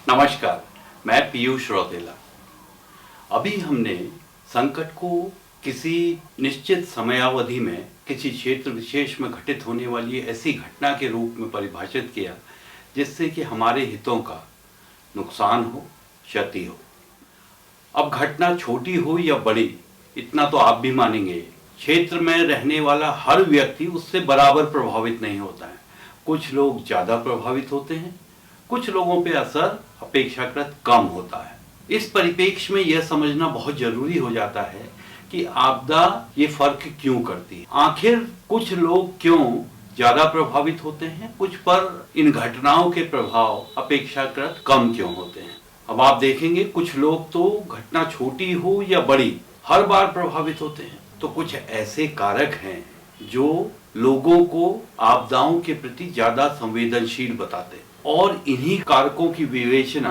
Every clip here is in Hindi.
नमस्कार, मैं पीयूष रौतेला। अभी हमने संकट को किसी निश्चित समयावधि में किसी क्षेत्र विशेष में घटित होने वाली ऐसी घटना के रूप में परिभाषित किया जिससे कि हमारे हितों का नुकसान हो, क्षति हो। अब घटना छोटी हो या बड़ी, इतना तो आप भी मानेंगे, क्षेत्र में रहने वाला हर व्यक्ति उससे बराबर प्रभावित नहीं होता है। कुछ लोग ज़्यादा प्रभावित होते हैं, कुछ लोगों पे असर अपेक्षाकृत कम होता है। इस परिप्रेक्ष्य में यह समझना बहुत जरूरी हो जाता है कि आपदा ये फर्क क्यों करती है। आखिर कुछ लोग क्यों ज्यादा प्रभावित होते हैं, कुछ पर इन घटनाओं के प्रभाव अपेक्षाकृत कम क्यों होते हैं। अब आप देखेंगे कुछ लोग तो घटना छोटी हो या बड़ी हर बार प्रभावित होते हैं, तो कुछ ऐसे कारक हैं जो लोगों को आपदाओं के प्रति ज्यादा संवेदनशील बताते हैं और इन्हीं कारकों की विवेचना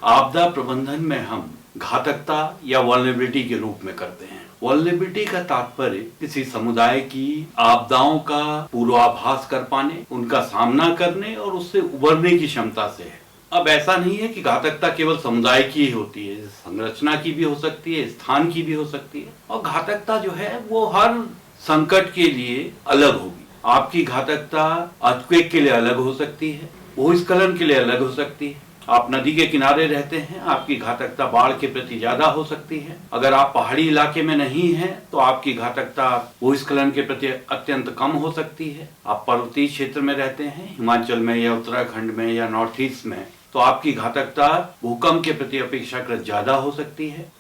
आपदा प्रबंधन में हम घातकता या वल्नरेबिलिटी के रूप में करते हैं। वल्नरेबिलिटी का तात्पर्य किसी समुदाय की आपदाओं का पूर्वाभास कर पाने, उनका सामना करने और उससे उबरने की क्षमता से है। अब ऐसा नहीं है कि घातकता केवल समुदाय की ही होती है, संरचना की भी हो सकती है, स्थान की भी हो सकती है, और घातकता जो है वो हर संकट के लिए अलग होगी। आपकी घातकता अर्थक्वेक के लिए अलग हो सकती है, भूस्खलन के लिए अलग हो सकती है। आप नदी के किनारे रहते हैं, आपकी घातकता बाढ़ के प्रति ज्यादा हो सकती है। अगर आप पहाड़ी इलाके में नहीं हैं तो आपकी घातकता भूस्खलन के प्रति अत्यंत कम हो सकती है। आप पर्वतीय क्षेत्र में रहते हैं, हिमाचल में या उत्तराखंड में या नॉर्थ ईस्ट में, तो आपकी घातकता भूकंप के प्रति अपेक्षाकृत ज्यादा हो सकती है।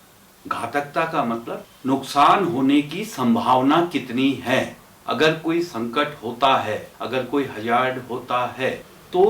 घातकता का मतलब नुकसान होने की संभावना कितनी है। अगर कोई संकट होता है, अगर कोई हजार्ड होता है, तो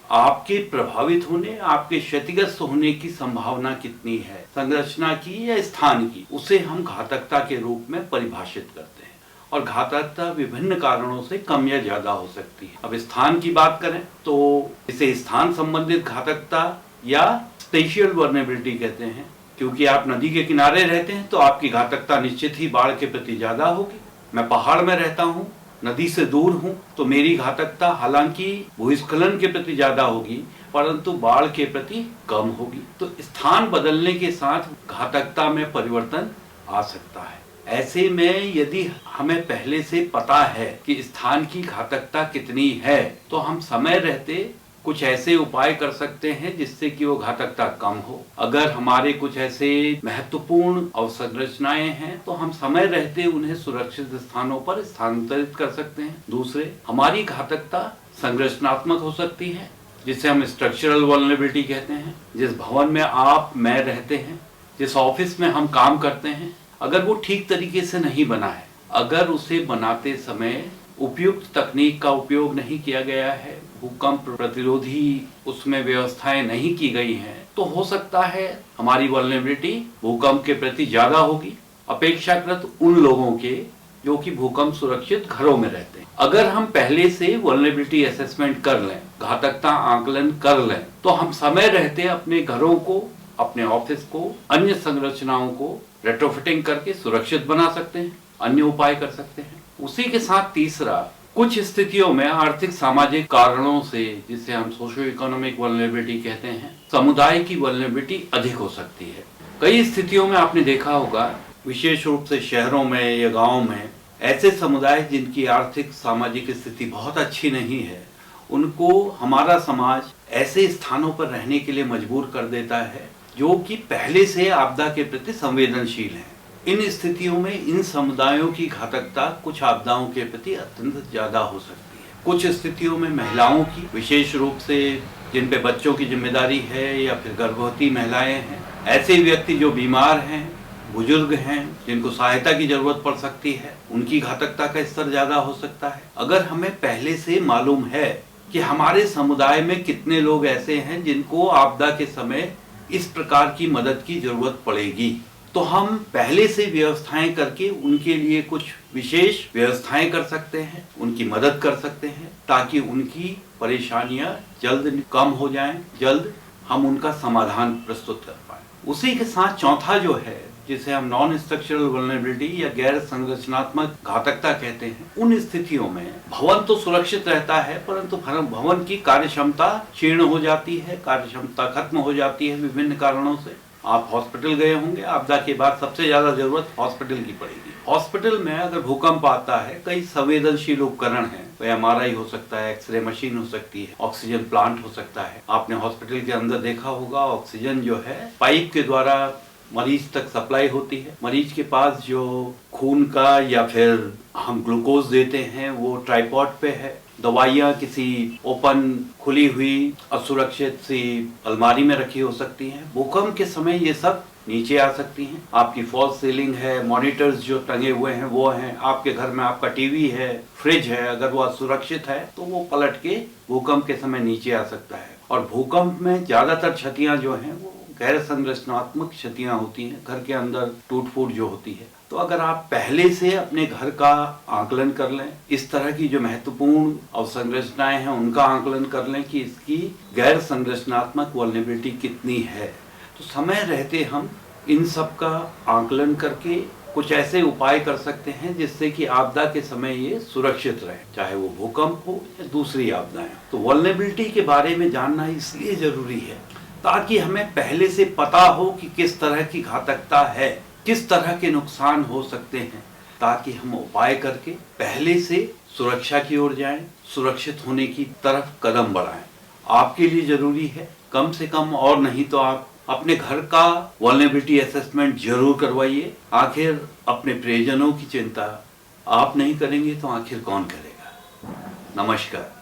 आपके प्रभावित होने, आपके क्षतिग्रस्त होने की संभावना कितनी है, संरचना की या स्थान की, उसे हम घातकता के रूप में परिभाषित करते हैं। और घातकता विभिन्न कारणों से कम या ज्यादा हो सकती है। अब स्थान की बात करें तो इसे स्थान संबंधित घातकता या स्पेशियल वल्नरेबिलिटी कहते हैं। क्योंकि आप नदी के किनारे रहते हैं तो आपकी घातकता निश्चित ही बाढ़ के प्रति ज्यादा होगी। मैं पहाड़ में रहता हूँ, नदी से दूर हूं, तो मेरी घातकता हालांकि भूस्खलन के प्रति ज्यादा होगी परंतु बाढ़ के प्रति कम होगी। तो स्थान बदलने के साथ घातकता में परिवर्तन आ सकता है। ऐसे में यदि हमें पहले से पता है कि स्थान की घातकता कितनी है तो हम समय रहते कुछ ऐसे उपाय कर सकते हैं जिससे कि वो घातकता कम हो। अगर हमारे कुछ ऐसे महत्वपूर्ण अवसंरचनाएं हैं तो हम समय रहते उन्हें सुरक्षित स्थानों पर स्थानांतरित कर सकते हैं। दूसरे, हमारी घातकता संरचनात्मक हो सकती है जिसे हम स्ट्रक्चरल वल्नरेबिलिटी कहते हैं। जिस भवन में आप मैं रहते हैं, जिस ऑफिस में हम काम करते हैं, अगर वो ठीक तरीके से नहीं बना है, अगर उसे बनाते समय उपयुक्त तकनीक का उपयोग नहीं किया गया है, भूकंप प्रतिरोधी उसमें व्यवस्थाएं नहीं की गई हैं, तो हो सकता है हमारी वल्नरेबिलिटी भूकंप के प्रति ज्यादा होगी अपेक्षाकृत उन लोगों के जो कि भूकंप सुरक्षित घरों में रहते हैं। अगर हम पहले से वल्नरेबिलिटी असेसमेंट कर लें, घातकता आकलन कर लें, तो हम समय रहते अपने घरों को, अपने ऑफिस को, अन्य संरचनाओं को रेट्रोफिटिंग करके सुरक्षित बना सकते हैं, अन्य उपाय कर सकते हैं। उसी के साथ तीसरा, कुछ स्थितियों में आर्थिक सामाजिक कारणों से, जिसे हम सोशो इकोनॉमिक वल्नरेबिलिटी कहते हैं, समुदाय की वल्नरेबिलिटी अधिक हो सकती है। कई स्थितियों में आपने देखा होगा, विशेष रूप से शहरों में या गांवों में, ऐसे समुदाय जिनकी आर्थिक सामाजिक स्थिति बहुत अच्छी नहीं है, उनको हमारा समाज ऐसे स्थानों पर रहने के लिए मजबूर कर देता है जो कि पहले से आपदा के प्रति संवेदनशील है। इन स्थितियों में इन समुदायों की घातकता कुछ आपदाओं के प्रति अत्यंत ज्यादा हो सकती है। कुछ स्थितियों में महिलाओं की, विशेष रूप से जिन पे बच्चों की जिम्मेदारी है या फिर गर्भवती महिलाएं हैं, ऐसे व्यक्ति जो बीमार हैं, बुजुर्ग हैं, जिनको सहायता की जरूरत पड़ सकती है, उनकी घातकता का स्तर ज्यादा हो सकता है। अगर हमें पहले से मालूम है कि हमारे समुदाय में कितने लोग ऐसे हैं जिनको आपदा के समय इस प्रकार की मदद की जरूरत पड़ेगी, तो हम पहले से व्यवस्थाएं करके उनके लिए कुछ विशेष व्यवस्थाएं कर सकते हैं, उनकी मदद कर सकते हैं, ताकि उनकी परेशानियां जल्द कम हो जाएं, जल्द हम उनका समाधान प्रस्तुत कर पाए। उसी के साथ चौथा जो है जिसे हम नॉन स्ट्रक्चरल वल्नरेबिलिटी या गैर संरचनात्मक घातकता कहते हैं, उन स्थितियों में भवन तो सुरक्षित रहता है, परंतु भवन की कार्यक्षमता क्षीण हो जाती है, कार्यक्षमता खत्म हो जाती है विभिन्न कारणों से। आप हॉस्पिटल गए होंगे, आपदा के बाद सबसे ज्यादा जरूरत हॉस्पिटल की पड़ेगी। हॉस्पिटल में अगर भूकंप आता है, कई संवेदनशील उपकरण हैं, तो एमआरआई हो सकता है, एक्सरे मशीन हो सकती है, ऑक्सीजन प्लांट हो सकता है। आपने हॉस्पिटल के अंदर देखा होगा, ऑक्सीजन जो है पाइप के द्वारा मरीज तक सप्लाई होती है। मरीज के पास जो खून का या फिर हम ग्लूकोज देते हैं वो ट्राइपॉड पे है। दवाइयाँ किसी ओपन खुली हुई असुरक्षित सी अलमारी में रखी हो सकती हैं। भूकंप के समय ये सब नीचे आ सकती हैं। आपकी फॉल्स सीलिंग है, मॉनिटर्स जो टंगे हुए हैं वो हैं, आपके घर में आपका टीवी है, फ्रिज है, अगर वो असुरक्षित है तो वो पलट के भूकंप के समय नीचे आ सकता है। और भूकंप में ज्यादातर क्षतियां जो हैं वो गैर संरचनात्मक क्षतियां होती हैं, घर के अंदर टूट फूट जो होती है। तो अगर आप पहले से अपने घर का आकलन कर लें, इस तरह की जो महत्वपूर्ण अवसंरचनाएं हैं उनका आकलन कर लें कि इसकी गैर संरचनात्मक वल्नरेबिलिटी कितनी है, तो समय रहते हम इन सब का आकलन करके कुछ ऐसे उपाय कर सकते हैं जिससे कि आपदा के समय ये सुरक्षित रहे, चाहे वो भूकंप हो या दूसरी आपदाएं। तो वल्नरेबिलिटी के बारे में जानना इसलिए जरूरी है ताकि हमें पहले से पता हो कि किस तरह की घातकता है, किस तरह के नुकसान हो सकते हैं, ताकि हम उपाय करके पहले से सुरक्षा की ओर जाएं, सुरक्षित होने की तरफ कदम बढ़ाएं। आपके लिए जरूरी है कम से कम और नहीं तो आप अपने घर का वल्नरेबिलिटी असेसमेंट जरूर करवाइए। आखिर अपने प्रियजनों की चिंता आप नहीं करेंगे तो आखिर कौन करेगा। नमस्कार।